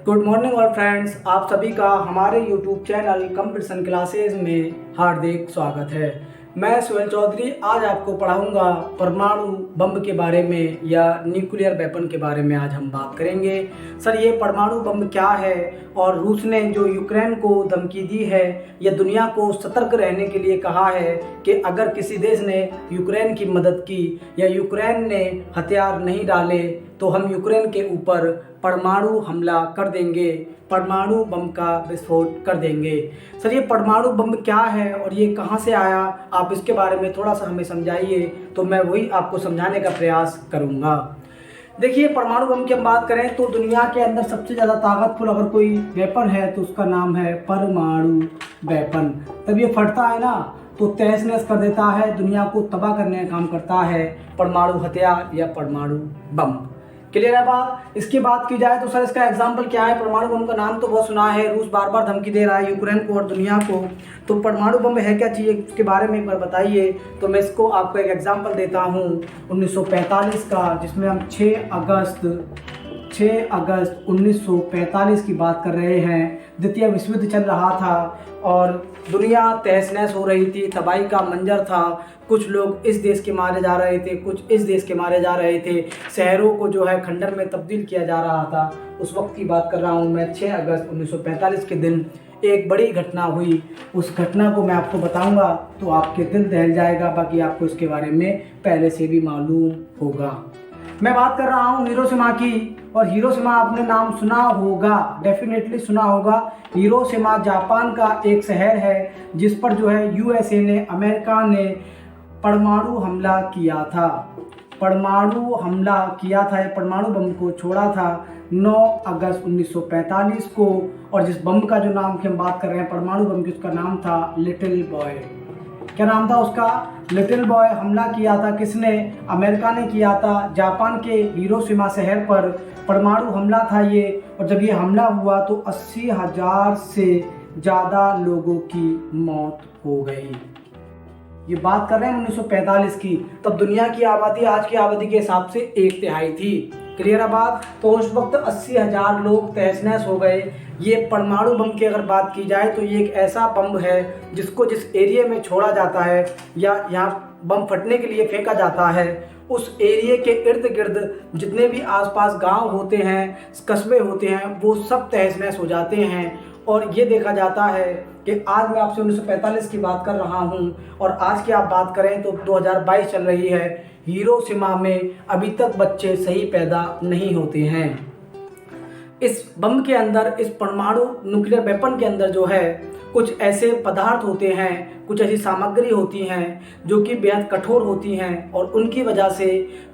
Good morning और friends, आप सभी का हमारे यूट्यूब चैनल कंपटीशन क्लासेज में हार्दिक स्वागत है। मैं सुहेल चौधरी आज आपको पढ़ाऊंगा परमाणु बम के बारे में या न्यूक्लियर वेपन के बारे में। आज हम बात करेंगे सर ये परमाणु बम क्या है और रूस ने जो यूक्रेन को धमकी दी है या दुनिया को सतर्क रहने के लिए कहा है कि अगर किसी देश ने यूक्रेन की मदद की या यूक्रेन ने हथियार नहीं डाले तो हम यूक्रेन के ऊपर परमाणु हमला कर देंगे, परमाणु बम का विस्फोट कर देंगे। सर ये परमाणु बम क्या है और ये कहाँ से आया, आप इसके बारे में थोड़ा सा हमें समझाइए तो मैं वही आपको समझाने का प्रयास करूँगा। देखिए परमाणु बम की हम बात करें तो दुनिया के अंदर सबसे ज़्यादा ताकतफुल अगर कोई वेपन है तो उसका नाम है परमाणु वेपन। तब ये फटता है ना तो तहस नहस कर देता है, दुनिया को तबाह करने का काम करता है परमाणु हथियार या परमाणु बम। क्लियर है बात। इसकी बात की जाए तो सर इसका एग्जाम्पल क्या है। परमाणु बम का नाम तो बहुत सुना है, रूस बार बार धमकी दे रहा है यूक्रेन को और दुनिया को, तो परमाणु बम है क्या चीज़ उसके बारे में एक बार बताइए। तो मैं इसको आपको एक एग्जाम्पल देता हूँ 1945 का, जिसमें हम 6 अगस्त 1945 की बात कर रहे हैं। द्वितीय विश्व युद्ध चल रहा था और दुनिया तहस नहस हो रही थी, तबाही का मंजर था। कुछ लोग इस देश के मारे जा रहे थे, कुछ इस देश के मारे जा रहे थे, शहरों को जो है खंडर में तब्दील किया जा रहा था। उस वक्त की बात कर रहा हूँ मैं। 6 अगस्त 1945 के दिन एक बड़ी घटना हुई। उस घटना को मैं आपको बताऊंगा तो आपके दिल दहल जाएगा, बाकी आपको इसके बारे में पहले से भी मालूम होगा। मैं बात कर रहा हूँ हिरोशिमा की, और हिरोशिमा आपने नाम सुना होगा, डेफिनेटली सुना होगा। हिरोशिमा जापान का एक शहर है जिस पर जो है यूएसए ने, अमेरिका ने परमाणु हमला किया था। परमाणु हमला किया था या परमाणु बम को छोड़ा था 9 अगस्त 1945 को। और जिस बम का जो नाम की हम बात कर रहे हैं परमाणु बम की, उसका नाम था लिटिल बॉय। क्या नाम था उसका? Little boy. हमला किया था किसने? अमेरिका ने किया था जापान के हिरोशिमा शहर पर परमाणु हमला था ये। और जब ये हमला हुआ तो 80,000 से ज़्यादा लोगों की मौत हो गई। ये बात कर रहे हैं 1945 की। तब दुनिया की आबादी आज की आबादी के हिसाब से 1/3 थी। क्लियर है बात। तो उस वक्त 80,000 लोग तहस नहस हो गए। ये परमाणु बम की अगर बात की जाए तो ये एक ऐसा बम है जिसको जिस एरिया में छोड़ा जाता है या यहाँ बम फटने के लिए फेंका जाता है, उस एरिया के इर्द गिर्द जितने भी आसपास गांव होते हैं, कस्बे होते हैं, वो सब तहस नहस हो जाते हैं। और ये देखा जाता है कि आज मैं आपसे 1945 की बात कर रहा हूँ और आज की आप बात करें तो 2022 चल रही है। हिरोशिमा में अभी तक बच्चे सही पैदा नहीं होते हैं। इस बम के अंदर, इस परमाणु न्यूक्लियर वेपन के अंदर जो है कुछ ऐसे पदार्थ होते हैं, कुछ ऐसी सामग्री होती हैं जो कि बेहद कठोर होती हैं और उनकी वजह से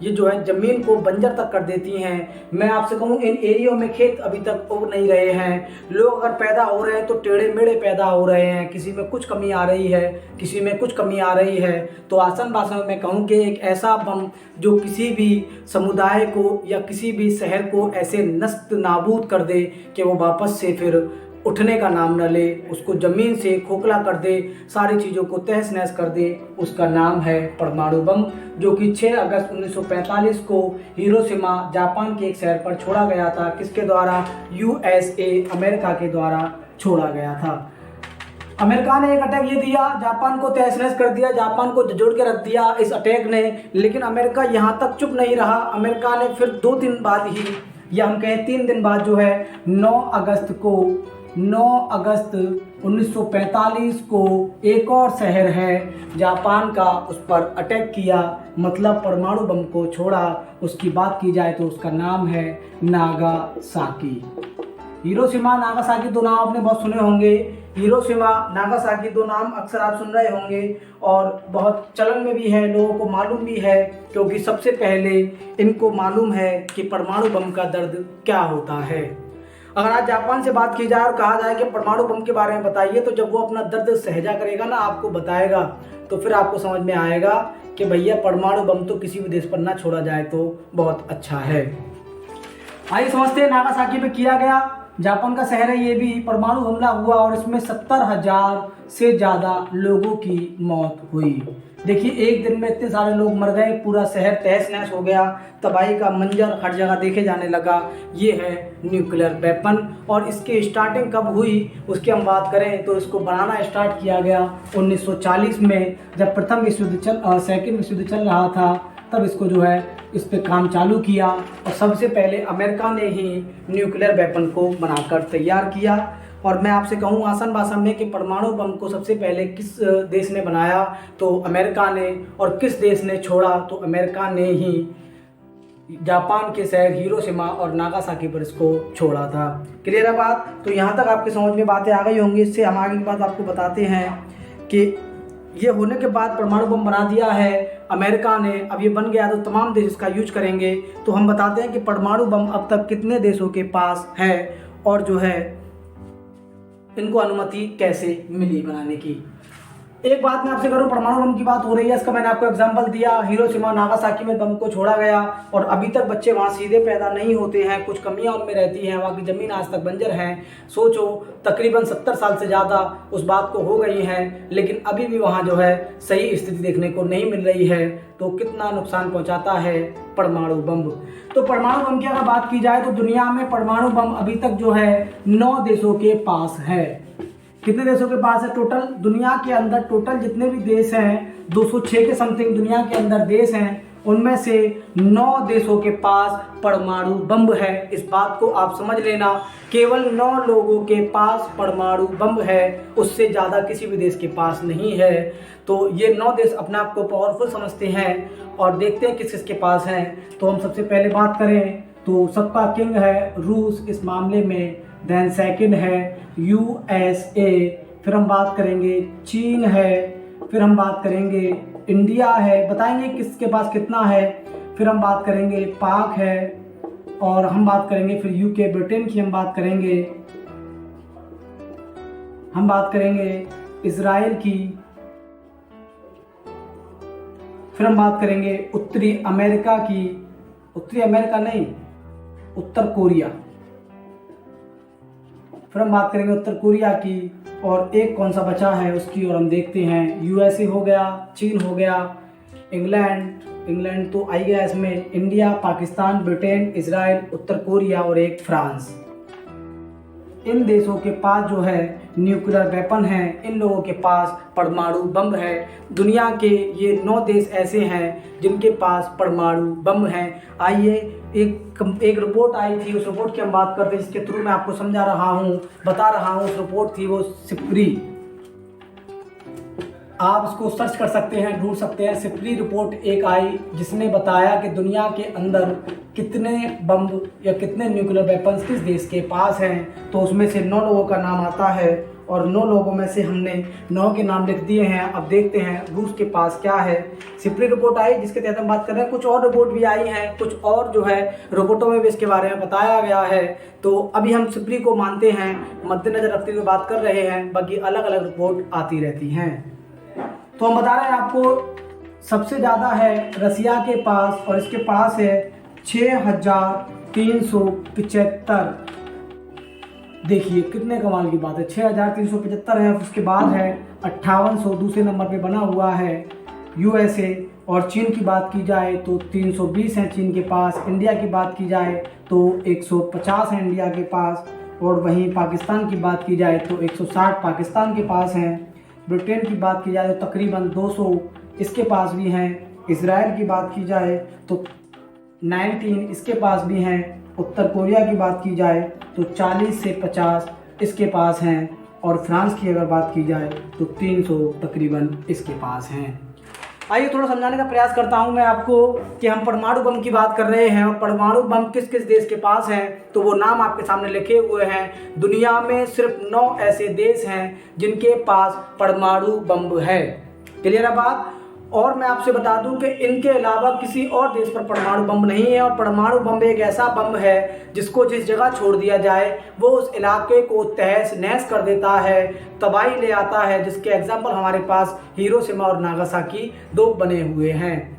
ये जो है ज़मीन को बंजर तक कर देती हैं। मैं आपसे कहूँ इन एरियो में खेत अभी तक उग नहीं रहे हैं। लोग अगर पैदा हो रहे हैं तो टेढ़े मेढ़े पैदा हो रहे हैं, किसी में कुछ कमी आ रही है, किसी में कुछ कमी आ रही है। तो आसान भाषा में मैं कहूँ कि एक ऐसा बम जो किसी भी समुदाय को या किसी भी शहर को ऐसे नस्त नाबूद कर दे कि वो वापस से फिर उठने का नाम न ले, उसको ज़मीन से खोखला कर दे, सारी चीज़ों को तहस नहस कर दे, उसका नाम है परमाणु बम, जो कि 6 अगस्त 1945 को हिरोशिमा जापान के एक शहर पर छोड़ा गया था। किसके द्वारा? यूएसए, अमेरिका के द्वारा छोड़ा गया था। अमेरिका ने एक अटैक ये दिया, जापान को तहस नहस कर दिया, जापान को झंझोड़ के रख दिया इस अटैक ने। लेकिन अमेरिका यहाँ तक चुप नहीं रहा। अमेरिका ने फिर 2 दिन बाद ही, या हम कहें 3 दिन बाद जो है 9 अगस्त 1945 को एक और शहर है जापान का, उस पर अटैक किया, मतलब परमाणु बम को छोड़ा। उसकी बात की जाए तो उसका नाम है नागासाकी। हिरोशिमा नागासाकी 2 नाम आपने बहुत सुने होंगे। हिरोशिमा नागासाकी 2 नाम अक्सर आप सुन रहे होंगे और बहुत चलन में भी है, लोगों को मालूम भी है, क्योंकि सबसे पहले इनको मालूम है कि परमाणु बम का दर्द क्या होता है। अगर आज जापान से बात की जाए और कहा जाए कि परमाणु बम के बारे में बताइए, तो जब वो अपना दर्द सहजा करेगा ना, आपको बताएगा, तो फिर आपको समझ में आएगा कि भैया परमाणु बम तो किसी भी देश पर ना छोड़ा जाए तो बहुत अच्छा है। आइए समझते हैं नागासाकी पे किया गया, जापान का शहर है ये भी, परमाणु हमला हुआ और इसमें 70,000 से ज़्यादा लोगों की मौत हुई। देखिए एक दिन में इतने सारे लोग मर गए, पूरा शहर तहस नहस हो गया, तबाही का मंजर हर जगह देखे जाने लगा। ये है न्यूक्लियर वेपन। और इसकी स्टार्टिंग कब हुई उसकी हम बात करें तो इसको बनाना स्टार्ट किया गया 1940 में, जब सेकेंड विश्व युद्ध चल रहा था, तब इसको जो है इस पे काम चालू किया। और सबसे पहले अमेरिका ने ही न्यूक्लियर वेपन को बनाकर तैयार किया। और मैं आपसे कहूँ आसान भाषा में कि परमाणु बम को सबसे पहले किस देश ने बनाया तो अमेरिका ने, और किस देश ने छोड़ा तो अमेरिका ने ही जापान के शहर हिरोशिमा और नागासाकी पर इसको छोड़ा था। क्लियर है बात? तो यहाँ तक आपकी समझ में बातें आ गई होंगी। इससे हम आगे की बात आपको बताते हैं कि ये होने के बाद परमाणु बम बना दिया है अमेरिका ने, अब ये बन गया तो तमाम देश इसका यूज करेंगे। तो हम बताते हैं कि परमाणु बम अब तक कितने देशों के पास है और जो है इनको अनुमति कैसे मिली बनाने की। एक बात मैं आपसे करूं, परमाणु बम की बात हो रही है, इसका मैंने आपको एग्जांपल दिया, हिरोशिमा नागासाकी में बम को छोड़ा गया और अभी तक बच्चे वहां सीधे पैदा नहीं होते हैं, कुछ कमियां उनमें रहती हैं, वहां की ज़मीन आज तक बंजर है। सोचो तकरीबन 70 साल से ज़्यादा उस बात को हो गई हैं, लेकिन अभी भी वहाँ जो है सही स्थिति देखने को नहीं मिल रही है। तो कितना नुकसान पहुँचाता है परमाणु बम। तो परमाणु बम की अगर बात की जाए तो दुनिया में परमाणु बम अभी तक जो है 9 देशों के पास है। कितने देशों के पास है टोटल? दुनिया के अंदर टोटल जितने भी देश हैं 206 के समथिंग दुनिया के अंदर देश हैं, उनमें से 9 देशों के पास परमाणु बम है। इस बात को आप समझ लेना, केवल 9 लोगों के पास परमाणु बम है, उससे ज़्यादा किसी भी देश के पास नहीं है। तो ये 9 देश अपने आप को पावरफुल समझते हैं और देखते हैं किस किसके पास हैं। तो हम सबसे पहले बात करें तो सबका किंग है रूस इस मामले में, देन सेकंड है USA, फिर हम बात करेंगे चीन है, फिर हम बात करेंगे इंडिया है, बताएंगे किसके पास कितना है, फिर हम बात करेंगे पाक है, और हम बात करेंगे फिर UK ब्रिटेन की, हम बात करेंगे इजराइल की, फिर हम बात करेंगे उत्तरी अमेरिका की, उत्तरी अमेरिका नहीं उत्तर कोरिया, फिर हम बात करेंगे उत्तर कोरिया की, और एक कौन सा बचा है उसकी और हम देखते हैं। USA हो गया, चीन हो गया, इंग्लैंड तो आई गया इसमें, इंडिया, पाकिस्तान, ब्रिटेन, इजराइल, उत्तर कोरिया और एक फ्रांस। इन देशों के पास जो है न्यूक्लियर वेपन है, इन लोगों के पास परमाणु बम है। दुनिया के ये 9 देश ऐसे हैं जिनके पास परमाणु बम है। आइए एक रिपोर्ट आई थी, उस रिपोर्ट की हम बात करते हैं, जिसके थ्रू मैं आपको समझा रहा हूँ, बता रहा हूँ। उस रिपोर्ट थी वो सिप्री, आप इसको सर्च कर सकते हैं, ढूंढ सकते हैं। सिप्री रिपोर्ट एक आई जिसने बताया कि दुनिया के अंदर कितने बम या कितने न्यूक्लियर वेपन्स किस देश के पास हैं। तो उसमें से 9 लोगों का नाम आता है और 9 लोगों में से हमने 9 के नाम लिख दिए हैं। अब देखते हैं रूस के पास क्या है। सिप्री रिपोर्ट आई जिसके तहत हम बात कर रहे हैं। कुछ और रिपोर्ट भी आई हैं, कुछ और जो है रिपोर्टों में भी इसके बारे में बताया गया है। तो अभी हम सिप्री को मानते हैं, मद्देनजर रखते हुए बात कर रहे हैं, बाकी अलग अलग रिपोर्ट आती रहती हैं। तो हम बता रहे हैं आपको सबसे ज़्यादा है रसिया के पास और इसके पास है 6375। देखिए कितने कमाल की बात है, 6375 है। उसके बाद है 5800 दूसरे नंबर पे बना हुआ है USA। और चीन की बात की जाए तो 320 है चीन के पास। इंडिया की बात की जाए तो 150 है इंडिया के पास। और वहीं पाकिस्तान की बात की जाए तो 160 पाकिस्तान के पास हैं। ब्रिटेन की बात की जाए तो तकरीबन 200 इसके पास भी हैं। इजराइल की बात की जाए तो 19 इसके पास भी हैं। उत्तर कोरिया की बात की जाए तो 40 से 50 इसके पास हैं। और फ्रांस की अगर बात की जाए तो 300 तकरीबन इसके पास हैं। आइए थोड़ा समझाने का प्रयास करता हूं मैं आपको कि हम परमाणु बम की बात कर रहे हैं और परमाणु बम किस किस देश के पास हैं। तो वो नाम आपके सामने लिखे हुए हैं। दुनिया में सिर्फ 9 ऐसे देश हैं जिनके पास परमाणु बम है। क्लियर है बात? और मैं आपसे बता दूं कि इनके अलावा किसी और देश पर परमाणु बम नहीं है। और परमाणु बम एक ऐसा बम है जिसको जिस जगह छोड़ दिया जाए वो उस इलाके को तहस नहस कर देता है, तबाही ले आता है। जिसके एग्जाम्पल हमारे पास हिरोशिमा और नागासाकी 2 बने हुए हैं।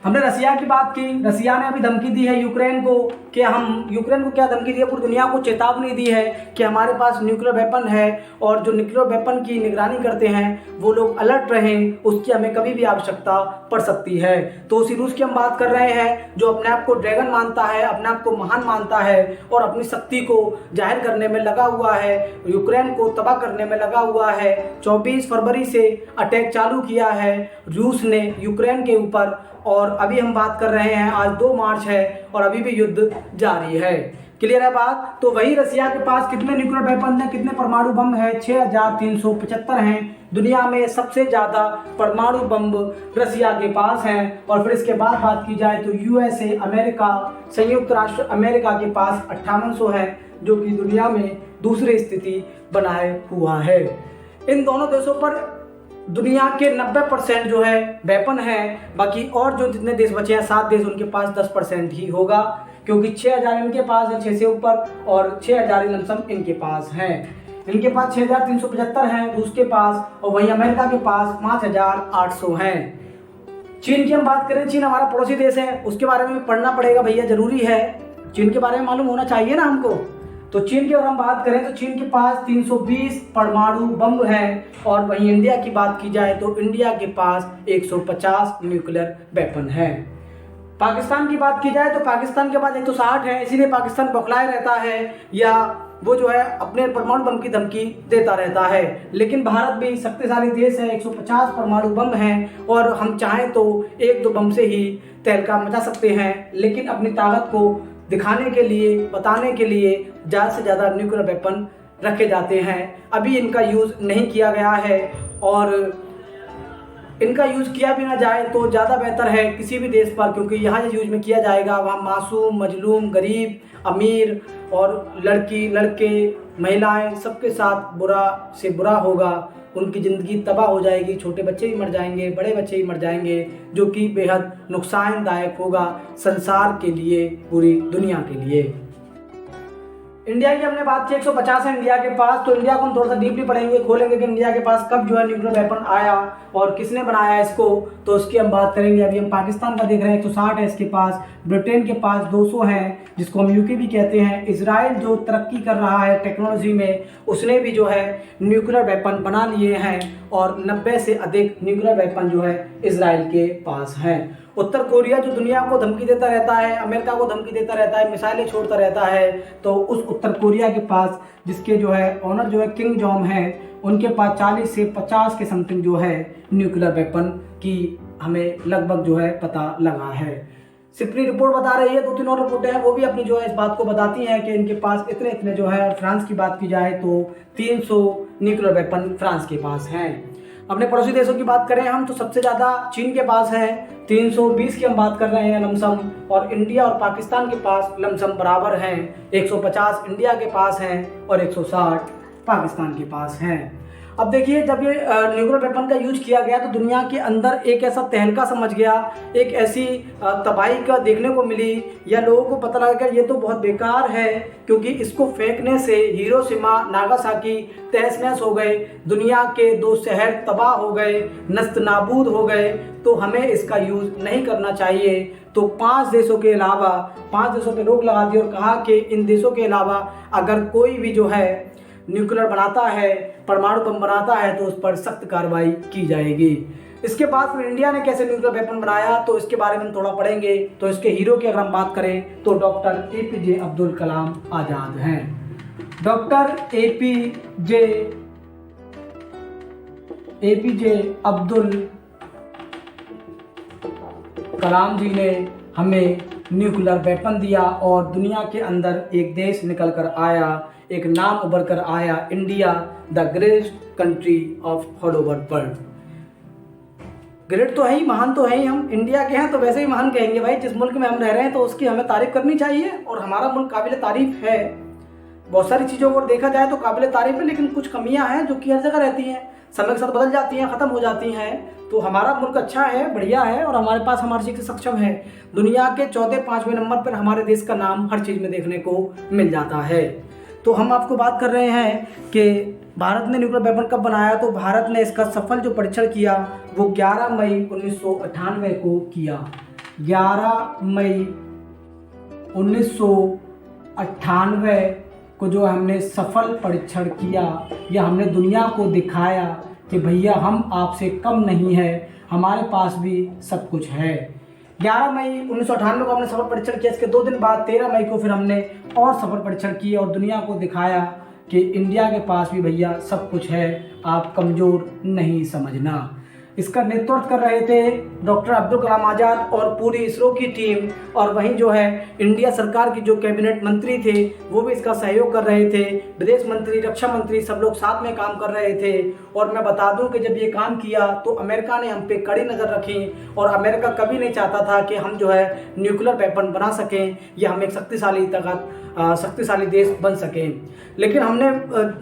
हमने रसिया की बात की। रसिया ने अभी धमकी दी है यूक्रेन को कि हम यूक्रेन को क्या धमकी दी है, पूरी दुनिया को चेतावनी दी है कि हमारे पास न्यूक्लियर वेपन है और जो न्यूक्लियर वेपन की निगरानी करते हैं वो लोग अलर्ट रहें, उसकी हमें कभी भी आवश्यकता पड़ सकती है। तो उसी रूस की हम बात कर रहे हैं जो अपने आप को ड्रैगन मानता है, अपने आप को महान मानता है और अपनी शक्ति को जाहिर करने में लगा हुआ है, यूक्रेन को तबाह करने में लगा हुआ है। 24 फरवरी से अटैक चालू किया है रूस ने यूक्रेन के ऊपर और अभी हम बात कर रहे हैं, आज 2 मार्च है और अभी भी युद्ध जारी है। क्लियर है बात। तो वही रसिया के पास कितने न्यूक्लियर वेपन हैं, कितने परमाणु बम है, 6375 हैं। दुनिया में सबसे ज़्यादा परमाणु बम रसिया के पास हैं। और फिर इसके बाद बात की जाए तो यूएसए अमेरिका, संयुक्त राष्ट्र अमेरिका के पास 5800 है, जो कि दुनिया में दूसरी स्थिति बनाए हुआ है। इन दोनों देशों पर दुनिया के 90% जो है वेपन है। बाकी और जो जितने देश बचे हैं 7 देश, उनके पास 10% ही होगा, क्योंकि 6000 इनके पास है, 6 से ऊपर, और 6000 लमसम इनके पास हैं। इनके पास 6375 हैं रूस के पास, और वहीं अमेरिका के पास 5800 हैं। चीन की हम बात करें, चीन हमारा पड़ोसी देश है, उसके बारे में पढ़ना पड़ेगा भैया, जरूरी है। चीन के बारे में मालूम होना चाहिए ना हमको। तो चीन की अगर हम बात करें तो चीन के पास 320 परमाणु बम है। और वहीं इंडिया की बात की जाए तो इंडिया के पास 150 न्यूक्लियर वेपन है। पाकिस्तान की बात की जाए तो पाकिस्तान के पास 160 है, इसीलिए पाकिस्तान बौखलाए रहता है या वो जो है अपने परमाणु बम की धमकी देता रहता है। लेकिन भारत भी शक्तिशाली देश है, 150 परमाणु बम हैं और हम चाहें तो 1-2 बम से ही तहलका मचा सकते हैं, लेकिन अपनी ताकत को दिखाने के लिए, बताने के लिए ज़्यादा से ज़्यादा न्यूक्लियर वेपन रखे जाते हैं। अभी इनका यूज़ नहीं किया गया है और इनका यूज़ किया भी ना जाए तो ज़्यादा बेहतर है किसी भी देश पर, क्योंकि यहाँ जो यूज़ में किया जाएगा वहाँ मासूम, मजलूम, गरीब, अमीर और लड़की, लड़के, महिलाएं सबके साथ बुरा से बुरा होगा। उनकी ज़िंदगी तबाह हो जाएगी, छोटे बच्चे भी मर जाएंगे, बड़े बच्चे भी मर जाएंगे, जो कि बेहद नुकसानदायक होगा संसार के लिए, पूरी दुनिया के लिए। इंडिया की हमने बात की, 150 है इंडिया के पास। तो इंडिया को हम थोड़ा सा डीपली पढ़ेंगे, खोलेंगे कि इंडिया के पास कब जो है न्यूक्लियर वेपन आया और किसने बनाया इसको, तो उसकी हम बात करेंगे। अभी हम पाकिस्तान का देख रहे हैं, 160 है इसके पास। ब्रिटेन के पास 200 हैं, जिसको हम यूके भी कहते हैं। इजराइल जो तरक्की कर रहा है टेक्नोलॉजी में, उसने भी जो है न्यूक्लियर वेपन बना लिए हैं और 90 से अधिक न्यूक्लियर वेपन जो है इजराइल के पास हैं। उत्तर कोरिया जो दुनिया को धमकी देता रहता है, अमेरिका को धमकी देता रहता है, मिसाइलें छोड़ता रहता है, तो उस उत्तर कोरिया के पास, जिसके जो है ऑनर जो है किंग जोंग है, उनके पास 40 से 50 के समथिंग जो है न्यूक्लियर वेपन की हमें लगभग जो है पता लगा है। सिपरी रिपोर्ट बता रही है, 2-3 और रिपोर्टें हैं वो भी अपनी जो है इस बात को बताती हैं कि इनके पास इतने इतने जो है। फ्रांस की बात की जाए तो 300 न्यूक्लियर वेपन फ्रांस के पास हैं। अपने पड़ोसी देशों की बात करें हम तो सबसे ज़्यादा चीन के पास है, 320 की हम बात कर रहे हैं लमसम, और इंडिया और पाकिस्तान के पास लमसम बराबर हैं, 150 इंडिया के पास हैं और 160 पाकिस्तान के पास हैं। अब देखिए, जब ये न्यूक्लियर वेपन का यूज किया गया तो दुनिया के अंदर एक ऐसा तहलका समझ गया, एक ऐसी तबाही का देखने को मिली, या लोगों को पता लगा कि ये तो बहुत बेकार है, क्योंकि इसको फेंकने से हिरोशिमा, नागासाकी तहस नहस हो गए, दुनिया के 2 शहर तबाह हो गए, नस्त नाबूद हो गए, तो हमें इसका यूज़ नहीं करना चाहिए। तो 5 देशों के अलावा 5 देशों पर रोक लगा दी और कहा कि इन देशों के अलावा अगर कोई भी जो है न्यूक्लियर बनाता है, परमाणु बम बनाता है, तो उस पर सख्त कार्रवाई की जाएगी। इसके बाद फिर इंडिया ने कैसे न्यूक्लियर वेपन बनाया, तो इसके बारे में हम थोड़ा पढ़ेंगे। तो इसके हीरो की अगर हम बात करें तो डॉक्टर APJ अब्दुल कलाम आज़ाद हैं। डॉक्टर APJ अब्दुल कलाम जी ने हमें न्यूक्लियर वेपन दिया और दुनिया के अंदर एक देश निकल कर आया, एक नाम उभर कर आया, India, the greatest country of all over world. Great तो है ही, महान तो है ही, हम इंडिया के हैं तो वैसे ही महान कहेंगे भाई। जिस मुल्क में हम रह रहे हैं तो उसकी हमें तारीफ करनी चाहिए, और हमारा मुल्क काबिल तारीफ है। बहुत सारी चीज़ों को देखा जाए तो काबिल तारीफ है, लेकिन कुछ कमियां हैं जो कि हर जगह रहती हैं, समय के साथ बदल जाती हैं, ख़त्म हो जाती हैं। तो हमारा मुल्क अच्छा है, बढ़िया है, और हमारे पास हमारी चीज़ से सक्षम है। दुनिया के 4-5वें नंबर पर हमारे देश का नाम हर चीज़ में देखने को मिल जाता है। तो हम आपको बात कर रहे हैं कि भारत ने न्यूक्लियर वेपन कब बनाया। तो भारत ने इसका सफल जो परीक्षण किया वो 11 मई 1998 को किया। 11 मई 1998 को जो हमने सफल परीक्षण किया, या हमने दुनिया को दिखाया कि भैया हम आपसे कम नहीं है, हमारे पास भी सब कुछ है। 11 मई 1998 को हमने सफल परीक्षण किया। इसके 2 दिन बाद 13 मई को फिर हमने और सफल परीक्षण किए और दुनिया को दिखाया कि इंडिया के पास भी भैया सब कुछ है, आप कमज़ोर नहीं समझना। इसका नेतृत्व कर रहे थे डॉक्टर अब्दुल कलाम आज़ाद और पूरी इसरो की टीम, और वहीं जो है इंडिया सरकार की जो कैबिनेट मंत्री थे वो भी इसका सहयोग कर रहे थे। विदेश मंत्री, रक्षा मंत्री सब लोग साथ में काम कर रहे थे। और मैं बता दूं कि जब ये काम किया तो अमेरिका ने हम पे कड़ी नज़र रखी, और अमेरिका कभी नहीं चाहता था कि हम जो है न्यूक्लियर वेपन बना सकें या हम एक शक्तिशाली देश बन सकें। लेकिन हमने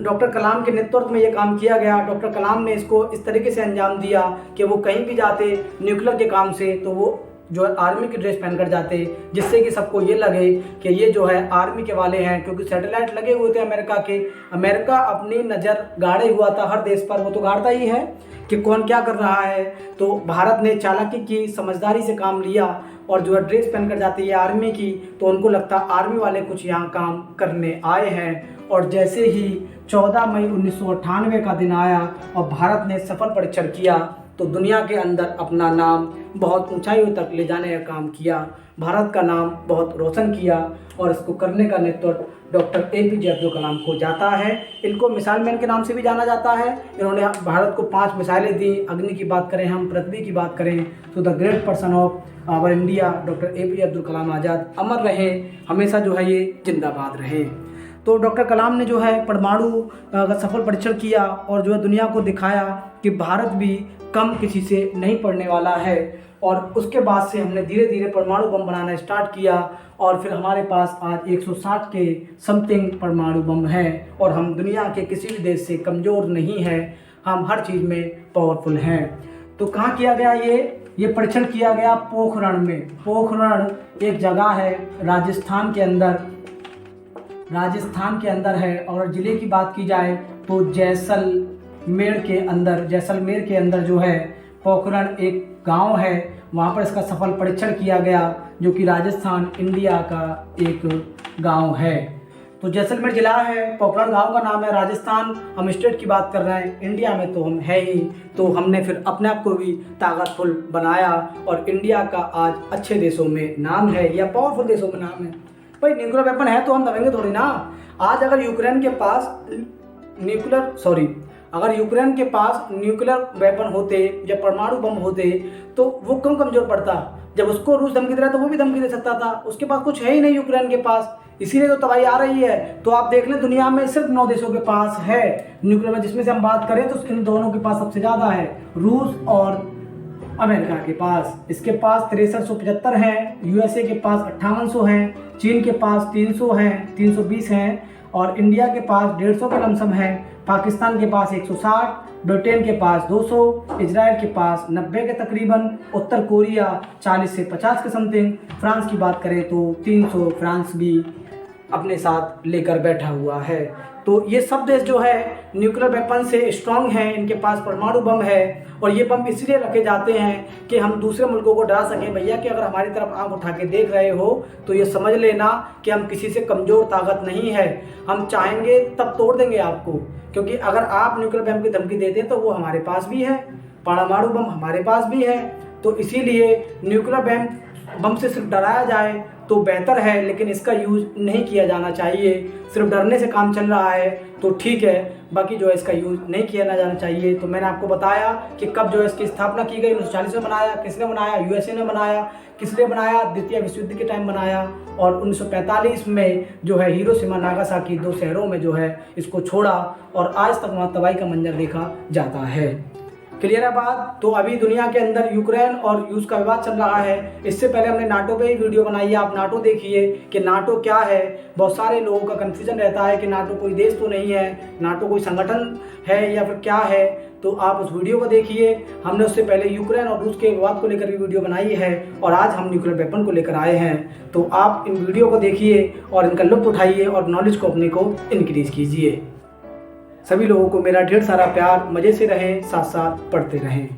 डॉक्टर कलाम के नेतृत्व में ये काम किया गया। डॉक्टर कलाम ने इसको इस तरीके से अंजाम दिया कि वो कहीं भी जाते न्यूक्लियर के काम से तो वो जो है आर्मी की ड्रेस पहनकर जाते, जिससे कि सबको ये लगे कि ये जो है आर्मी के वाले हैं। क्योंकि सैटेलाइट लगे हुए थे अमेरिका के, अमेरिका अपनी नज़र गाड़े हुआ था हर देश पर, वो तो गाड़ता ही है कि कौन क्या कर रहा है। तो भारत ने चालाकी की, समझदारी से काम लिया और जो है ड्रेस पहनकर जाती है आर्मी की, तो उनको लगता आर्मी वाले कुछ यहाँ काम करने आए हैं। और जैसे ही 14 मई 1998 का दिन आया और भारत ने सफल परीक्षण किया तो दुनिया के अंदर अपना नाम बहुत ऊंचाइयों तक ले जाने का काम किया, भारत का नाम बहुत रोशन किया। और इसको करने का नेतृत्व डॉक्टर APJ अब्दुल कलाम को जाता है। इनको मिसाइल मैन के नाम से भी जाना जाता है। इन्होंने भारत को 5 मिसाइलें दी। अग्नि की बात करें, हम पृथ्वी की बात करें, तो the great person of our India doctor APJ Abdul Kalam Azad अमर रहे, हमेशा जो है ये जिंदाबाद रहे। तो डॉक्टर कलाम ने जो है परमाणु का सफल परीक्षण किया और जो है दुनिया को दिखाया कि भारत भी कम किसी से नहीं पड़ने वाला है। और उसके बाद से हमने धीरे धीरे परमाणु बम बनाना स्टार्ट किया और फिर हमारे पास आज 160 के समथिंग परमाणु बम हैं और हम दुनिया के किसी भी देश से कमज़ोर नहीं हैं, हम हर चीज़ में पावरफुल हैं। तो कहाँ किया गया ये परीक्षण किया गया पोखरण में। पोखरण एक जगह है राजस्थान के अंदर है। और ज़िले की बात की जाए तो जैसलमेर के अंदर जो है पोखरण एक गांव है, वहाँ पर इसका सफल परीक्षण किया गया, जो कि राजस्थान इंडिया का एक गांव है। तो जैसलमेर जिला है, पोखरण गांव का नाम है। राजस्थान हम स्टेट की बात कर रहे हैं, इंडिया में तो हम है ही। तो हमने फिर अपने आप को भी ताकतफुल बनाया और इंडिया का आज अच्छे देशों में नाम है या पावरफुल देशों में नाम है। भाई न्यूक्लियर वेपन है तो हम दबेंगे थोड़ी ना। आज अगर यूक्रेन के पास न्यूक्लियर वेपन होते या परमाणु बम होते तो वो कम कमजोर पड़ता। जब उसको रूस धमकी दे रहा तो वो भी धमकी दे सकता था। उसके पास कुछ है ही नहीं यूक्रेन के पास, इसीलिए तो तबाही आ रही है। तो आप देख लें दुनिया में सिर्फ 9 देशों के पास है न्यूक्लियर में, जिसमें से हम बात करें तो इन दोनों के पास सबसे ज़्यादा है, रूस और अमेरिका के पास। इसके पास 6375 हैं, USA के पास 5800 हैं, चीन के पास 300 हैं, 320 हैं और इंडिया के पास 150 के लमसम है, पाकिस्तान के पास 160, ब्रिटेन के पास 200, इजराइल के पास 90 के तकरीबन, उत्तर कोरिया 40 से 50 के समथिंग, फ्रांस की बात करें तो 300, फ्रांस भी अपने साथ लेकर बैठा हुआ है। तो ये सब देश जो है न्यूक्लियर वेपन से स्ट्रांग हैं, इनके पास परमाणु बम है और ये बम इसलिए रखे जाते हैं कि हम दूसरे मुल्कों को डरा सकें। भैया कि अगर हमारी तरफ आंख उठा के देख रहे हो तो ये समझ लेना कि हम किसी से कमज़ोर ताकत नहीं है, हम चाहेंगे तब तोड़ देंगे आपको। क्योंकि अगर आप न्यूक्लियर बम की धमकी देते हैं तो वो हमारे पास भी है, परमाणु बम हमारे पास भी है। तो इसीलिए न्यूक्लियर बम से सिर्फ डराया जाए तो बेहतर है, लेकिन इसका यूज़ नहीं किया जाना चाहिए। सिर्फ डरने से काम चल रहा है तो ठीक है, बाकी जो है इसका यूज़ नहीं किया जाना चाहिए। तो मैंने आपको बताया कि कब जो है इसकी स्थापना की गई, 1940 में बनाया। किसने बनाया? USA ने बनाया। किसने बनाया? द्वितीय विश्व युद्ध के टाइम बनाया। और 1945 में जो है हिरोशिमा नागासाकी 2 शहरों में जो है इसको छोड़ा और आज तक वहाँ तबाही का मंजर देखा जाता है। क्लियर है बात? तो अभी दुनिया के अंदर यूक्रेन और रूस का विवाद चल रहा है। इससे पहले हमने नाटो पे ही वीडियो बनाई है, आप नाटो देखिए कि नाटो क्या है। बहुत सारे लोगों का कन्फ्यूजन रहता है कि नाटो कोई देश तो नहीं है, नाटो कोई संगठन है या फिर क्या है। तो आप उस वीडियो को देखिए। हमने उससे पहले यूक्रेन और रूस के विवाद को लेकर भी वीडियो बनाई है और आज हम न्यूक्लियर वेपन को लेकर आए हैं। तो आप इन वीडियो को देखिए और इनका लुत्फ उठाइए और नॉलेज को अपने को इंक्रीज कीजिए। सभी लोगों को मेरा ढेर सारा प्यार, मज़े से रहें, साथ साथ पढ़ते रहें।